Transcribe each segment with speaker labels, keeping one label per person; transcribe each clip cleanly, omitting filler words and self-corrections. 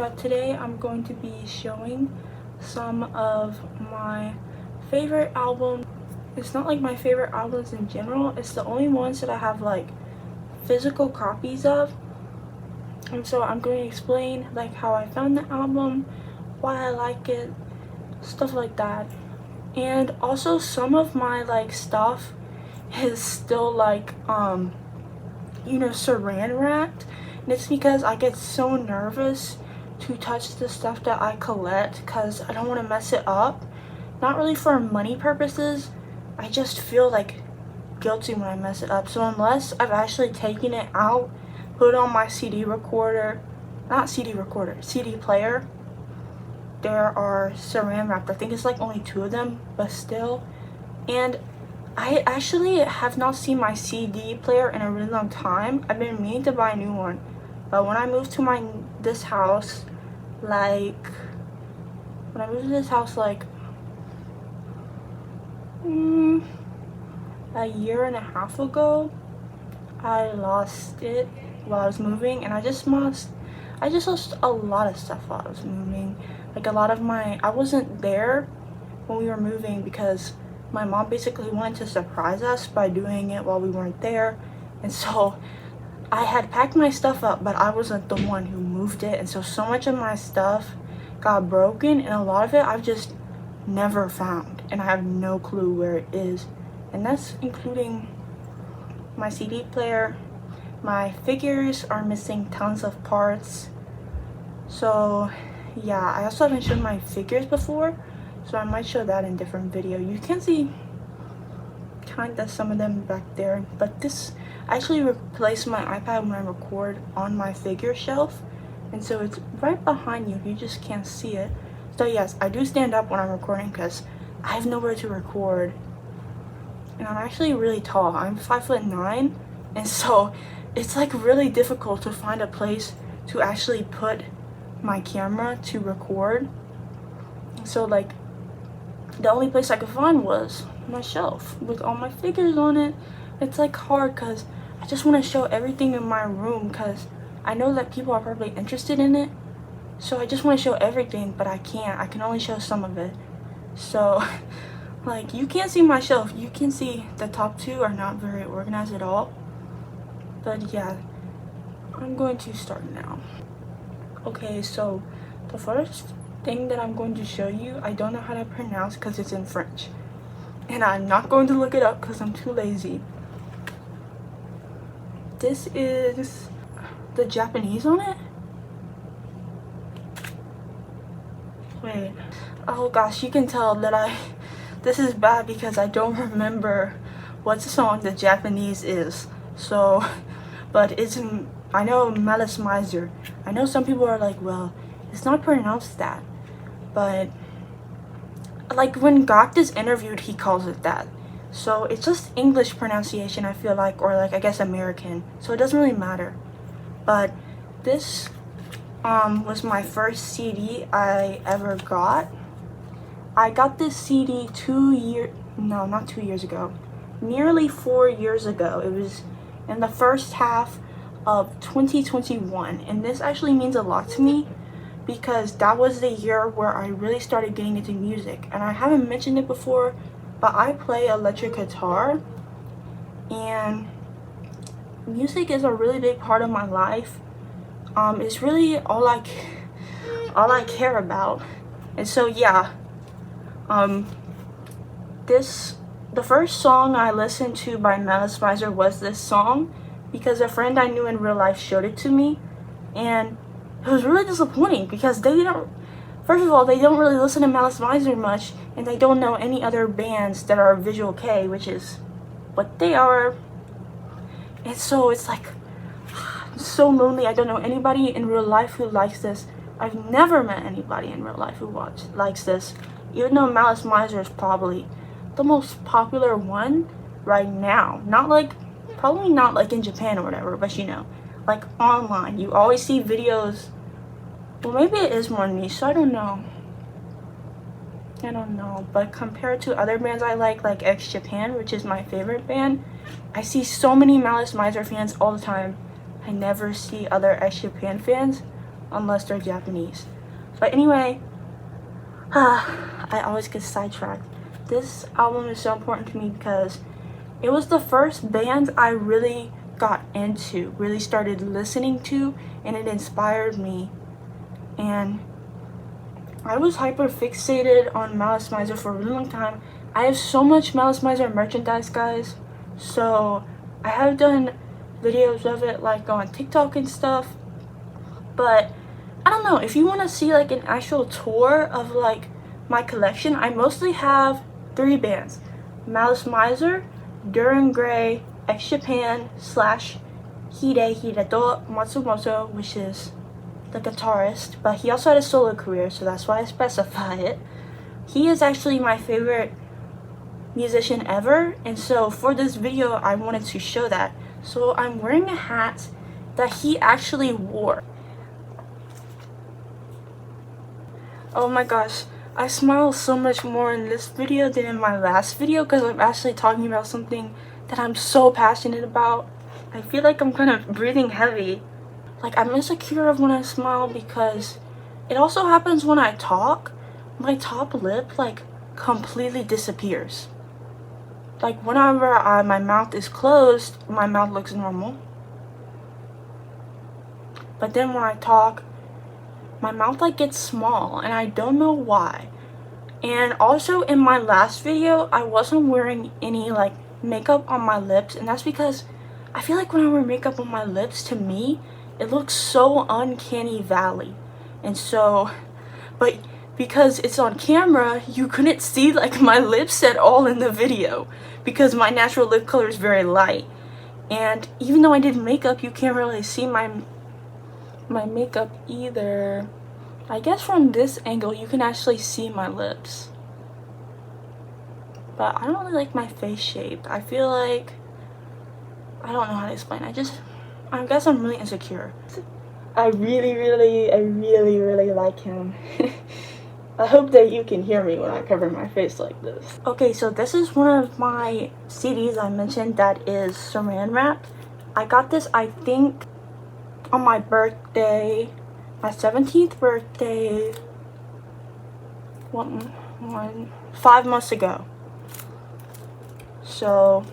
Speaker 1: but today I'm going to be showing some of my favorite albums. It's not like my favorite albums in general, it's the only ones that I have like physical copies of. And so I'm going to explain like how I found the album, why I like it, stuff like that. And also some of my like stuff is still like saran wrapped, and it's because I get so nervous to touch the stuff that I collect because I don't want to mess it up. Not really for money purposes, I just feel like guilty when I mess it up. So unless I've actually taken it out, put it on my CD player, there are saran wrapped. I think it's like only 2 of them, but still. And I actually have not seen my CD player in a really long time. I've been meaning to buy a new one, but when I moved to this house like a year and a half ago, I lost it while I was moving, and I just lost a lot of stuff while I was moving. Like I wasn't there when we were moving because my mom basically wanted to surprise us by doing it while we weren't there, and so I had packed my stuff up, but I wasn't the one who moved it, and so much of my stuff got broken, and a lot of it I've just never found, and I have no clue where it is. And that's including my CD player. My figures are missing tons of parts. So yeah, I also haven't shown my figures before, so I might show that in a different video. You can see kind of some of them back there, but this I actually replaced my iPad when I record on my figure shelf, and so it's right behind you. You just can't see it. So yes, I do stand up when I'm recording because I have nowhere to record, and I'm actually really tall. I'm 5'9", and so it's like really difficult to find a place to actually put my camera to record. So like the only place I could find was my shelf with all my figures on it. It's like hard because I just want to show everything in my room because I know that people are probably interested in it, so I just want to show everything, but I can't. I can only show some of it. So like you can't see my shelf. You can see the top 2 are not very organized at all. But yeah, I'm going to start now. Okay, so the first thing that I'm going to show you, I don't know how to pronounce because it's in French, and I'm not going to look it up because I'm too lazy. This is the Japanese on it. Wait, oh gosh, you can tell that this is bad because I don't remember what song the Japanese is. So, but I know Malice Mizer. I know some people are like, well, it's not pronounced that, but like when Gakt is interviewed, he calls it that. So it's just English pronunciation, I feel like, or like I guess American. So it doesn't really matter. But this was my first CD I ever got. I got this CD not 2 years ago, nearly 4 years ago. It was in the first half of 2021, and this actually means a lot to me because that was the year where I really started getting into music. And I haven't mentioned it before, but I play electric guitar, and music is a really big part of my life. It's really all I care about. And so yeah, the first song I listened to by Malice Mizer was this song because a friend I knew in real life showed it to me, and it was really disappointing because first of all, they don't really listen to Malice Mizer much, and they don't know any other bands that are Visual K, which is what they are. And so it's like, I'm so lonely. I don't know anybody in real life who likes this. I've never met anybody in real life who likes this, even though Malice Mizer is probably the most popular one right now. Probably not like in Japan or whatever, but like online, you always see videos. Well, maybe it is more niche, so I don't know, but compared to other bands I like X Japan, which is my favorite band, I see so many Malice Mizer fans all the time. I never see other X Japan fans, unless they're Japanese. But anyway, I always get sidetracked. This album is so important to me because it was the first band I really got into, really started listening to, and it inspired me. And I was hyper fixated on Malice Mizer for a really long time. I have so much Malice Mizer merchandise, guys. So I have done videos of it like on TikTok and stuff. But I don't know, if you want to see like an actual tour of like my collection, I mostly have 3 bands: Malice Mizer, Duran Gray, X Japan / Hideto Matsumoto, which is the guitarist, but he also had a solo career, so that's why I specify it. He is actually my favorite musician ever, and so for this video I wanted to show that. So I'm wearing a hat that he actually wore. Oh my gosh, I smile so much more in this video than in my last video because I'm actually talking about something that I'm so passionate about. I feel like I'm kind of breathing heavy. Like, I'm insecure of when I smile because it also happens when I talk. My top lip like completely disappears. Like, whenever my mouth is closed, my mouth looks normal. But then when I talk, my mouth like gets small and I don't know why. And also in my last video, I wasn't wearing any like makeup on my lips, and that's because I feel like when I wear makeup on my lips, to me, it looks so uncanny valley. And so, but because it's on camera, you couldn't see like my lips at all in the video because my natural lip color is very light. And even though I did makeup, you can't really see my makeup either. I guess from this angle you can actually see my lips. But I don't really like my face shape. I feel like, I don't know how to explain. I guess I'm really insecure. I really like him. I hope that you can hear me when I cover my face like this. Okay, so this is one of my CDs I mentioned that is Saran Wrap. I got this, I think, on my birthday, my 17th birthday, 5 months ago. So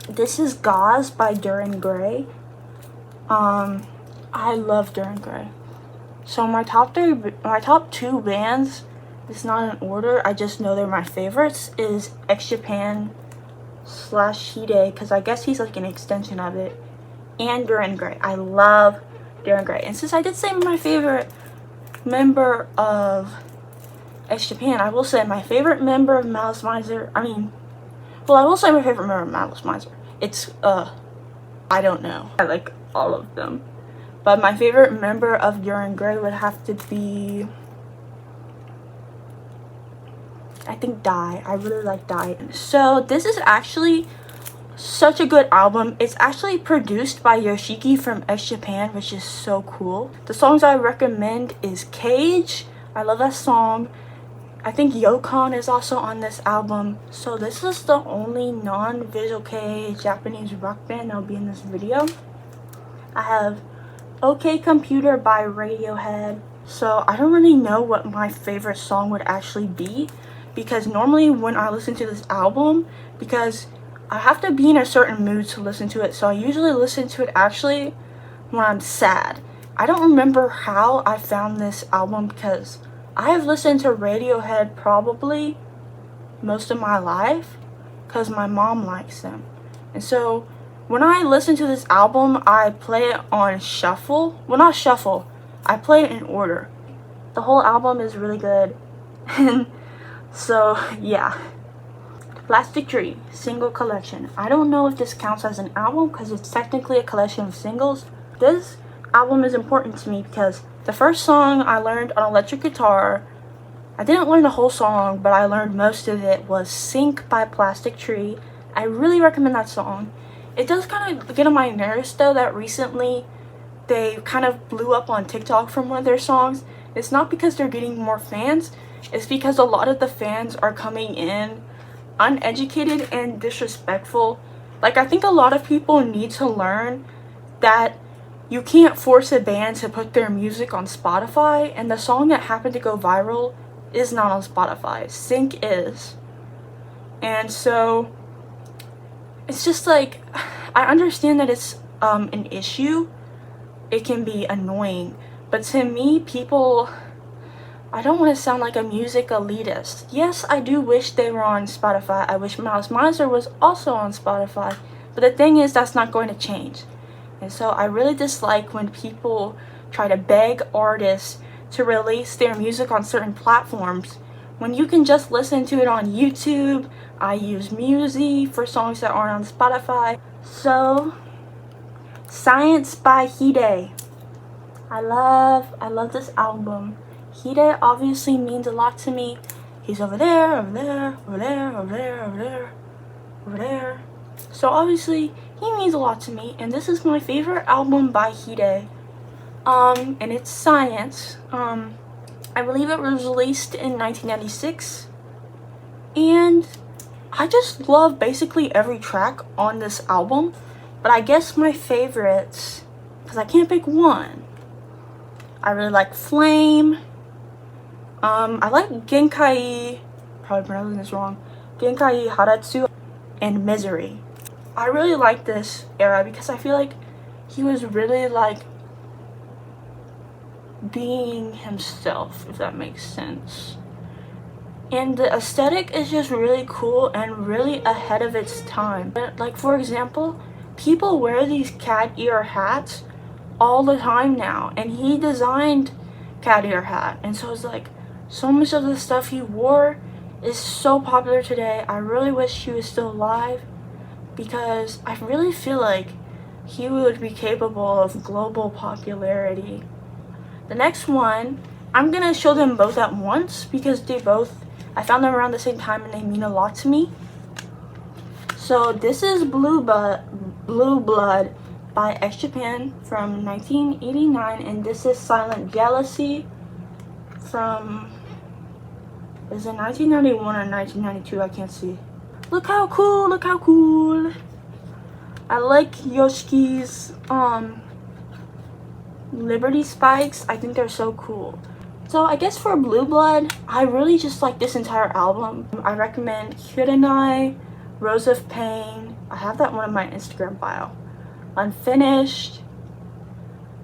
Speaker 1: this is Gauze by Duran Gray. I love Duran Gray. So my top 2 bands, it's not in order, I just know they're my favorites, is X Japan / Hide, because I guess he's like an extension of it, and Duran Gray. I love Duran Gray. And since I did say my favorite member of X Japan, I will say my favorite member of Malice Mizer, I will say my favorite member of Malice Mizer. It's, I don't know. I like all of them. But my favorite member of Duran Gray would have to be, I think, Die. I really like Die. So this is actually such a good album. It's actually produced by Yoshiki from X Japan, which is so cool. The songs I recommend is Cage. I love that song. I think Yokon is also on this album. So this is the only non-visual kei Japanese rock band that'll be in this video. I have OK Computer by Radiohead. So I don't really know what my favorite song would actually be, because normally when I listen to this album, because I have to be in a certain mood to listen to it, so I usually listen to it actually when I'm sad. I don't remember how I found this album because I have listened to Radiohead probably most of my life because my mom likes them. And so when I listen to this album, I play it on shuffle. Well, not shuffle. I play it in order. The whole album is really good. And so, yeah. Plastic Tree, single collection. I don't know if this counts as an album because it's technically a collection of singles. This album is important to me because the first song I learned on electric guitar, I didn't learn the whole song, but I learned most of it, was Sink by Plastic Tree. I really recommend that song. It does kind of get on my nerves though that recently they kind of blew up on TikTok from one of their songs. It's not because they're getting more fans, it's because a lot of the fans are coming in uneducated and disrespectful. Like, I think a lot of people need to learn that you can't force a band to put their music on Spotify, and the song that happened to go viral is not on Spotify. Sync is. And so it's just like, I understand that it's an issue. It can be annoying, but to me, people, I don't want to sound like a music elitist. Yes, I do wish they were on Spotify. I wish Malice Mizer was also on Spotify, but the thing is, that's not going to change. And so I really dislike when people try to beg artists to release their music on certain platforms when you can just listen to it on YouTube. I use Musi for songs that aren't on Spotify. So, Science by Hide. I love this album. Hide obviously means a lot to me. He's over there, over there, over there, over there, over there, over there. So obviously, he means a lot to me, and this is my favorite album by Hide. And it's Science. I believe it was released in 1996, and I just love basically every track on this album, but I guess my favorites, because I can't pick one, I really like Flame, I like Genkai, probably pronouncing this wrong, Genkai Haratsu, and Misery. I really like this era because I feel like he was really like being himself, if that makes sense. And the aesthetic is just really cool and really ahead of its time. Like, for example, people wear these cat ear hats all the time now, and he designed cat ear hat, and so it's like so much of the stuff he wore is so popular today. I really wish he was still alive, because I really feel like he would be capable of global popularity. The next one, I'm gonna show them both at once because I found them around the same time and they mean a lot to me. So this is Blue Blood by X Japan from 1989, and this is Silent Jealousy from, is it 1991 or 1992? I can't see. Look how cool, look how cool. I like Yoshiki's Liberty Spikes. I think they're so cool. So I guess for Blue Blood, I really just like this entire album. I recommend Kurenai, Rose of Pain. I have that one in my Instagram bio. Unfinished,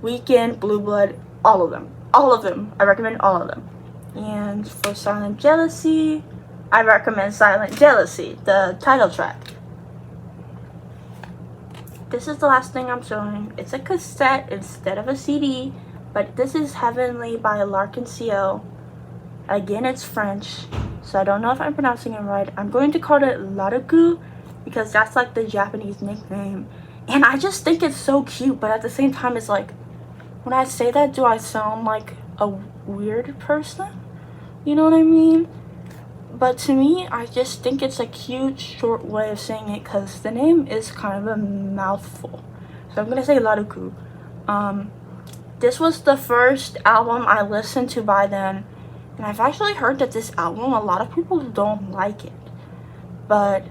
Speaker 1: Weekend, Blue Blood, all of them. All of them. I recommend all of them. And for Silent Jealousy, I recommend Silent Jealousy, the title track. This is the last thing I'm showing. It's a cassette instead of a CD, but this is Heavenly by Larkin CO. Again, it's French, so I don't know if I'm pronouncing it right. I'm going to call it Laruku because that's like the Japanese nickname. And I just think it's so cute, but at the same time, it's like, when I say that, do I sound like a weird person? You know what I mean? But to me, I just think it's a cute, short way of saying it because the name is kind of a mouthful. So I'm going to say Laruku. This was the first album I listened to by them. And I've actually heard that this album, a lot of people don't like it. But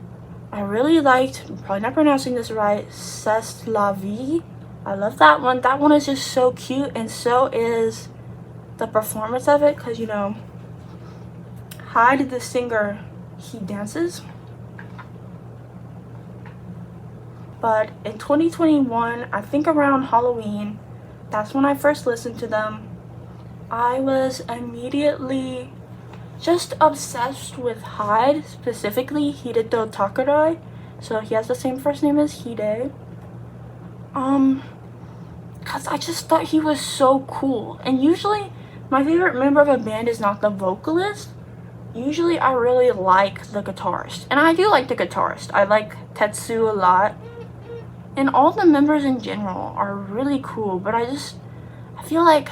Speaker 1: I really liked, probably not pronouncing this right, C'est la vie. I love that one. That one is just so cute, and so is the performance of it, because, you know, Hyde, the singer, he dances. But in 2021, I think around Halloween, that's when I first listened to them. I was immediately just obsessed with Hyde, specifically Hideto Takurai. So he has the same first name as Hide. Cause I just thought he was so cool. And usually, my favorite member of a band is not the vocalist. Usually I really like the guitarist, and I do like the guitarist. I like Tetsu a lot, and all the members in general are really cool, but I feel like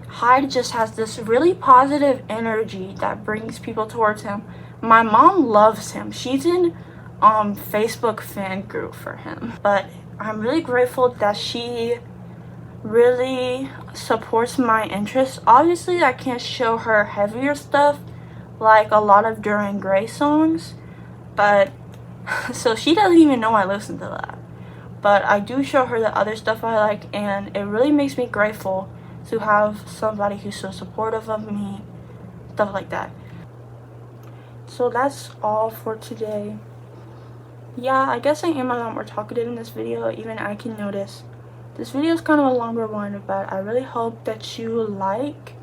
Speaker 1: Hyde just has this really positive energy that brings people towards him. My mom loves him. She's in Facebook fan group for him, but I'm really grateful that she really supports my interests. Obviously I can't show her heavier stuff like a lot of Duran Gray songs, but so she doesn't even know I listen to that. but I do show her the other stuff I like, and it really makes me grateful to have somebody who's so supportive of me, stuff like that. So that's all for today. Yeah, I guess I am a lot more talkative in this video, even I can notice. This video is kind of a longer one, but I really hope that you like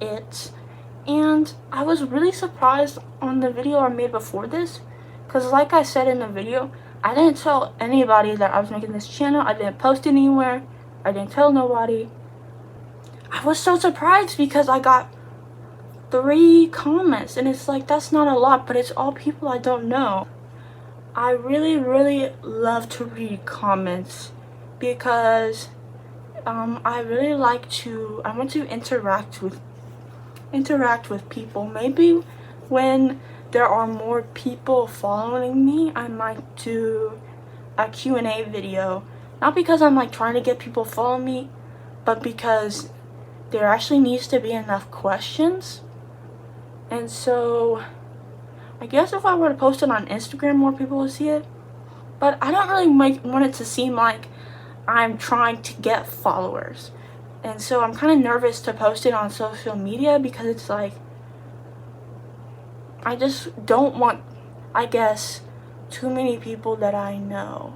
Speaker 1: it. And I was really surprised on the video I made before this, because like I said in the video, I didn't tell anybody that I was making this channel. I didn't post it anywhere. I didn't tell nobody. I was so surprised because I got 3 comments, and it's like, that's not a lot, but it's all people I don't know. I really love to read comments because I really like to, I want to interact with people. Maybe when there are more people following me, I might do a Q&A video. Not because I'm like trying to get people to follow me, but because there actually needs to be enough questions. And so I guess if I were to post it on Instagram, more people would see it. But I don't really want it to seem like I'm trying to get followers. And so I'm kind of nervous to post it on social media because it's like, I just don't want, I guess, too many people that I know.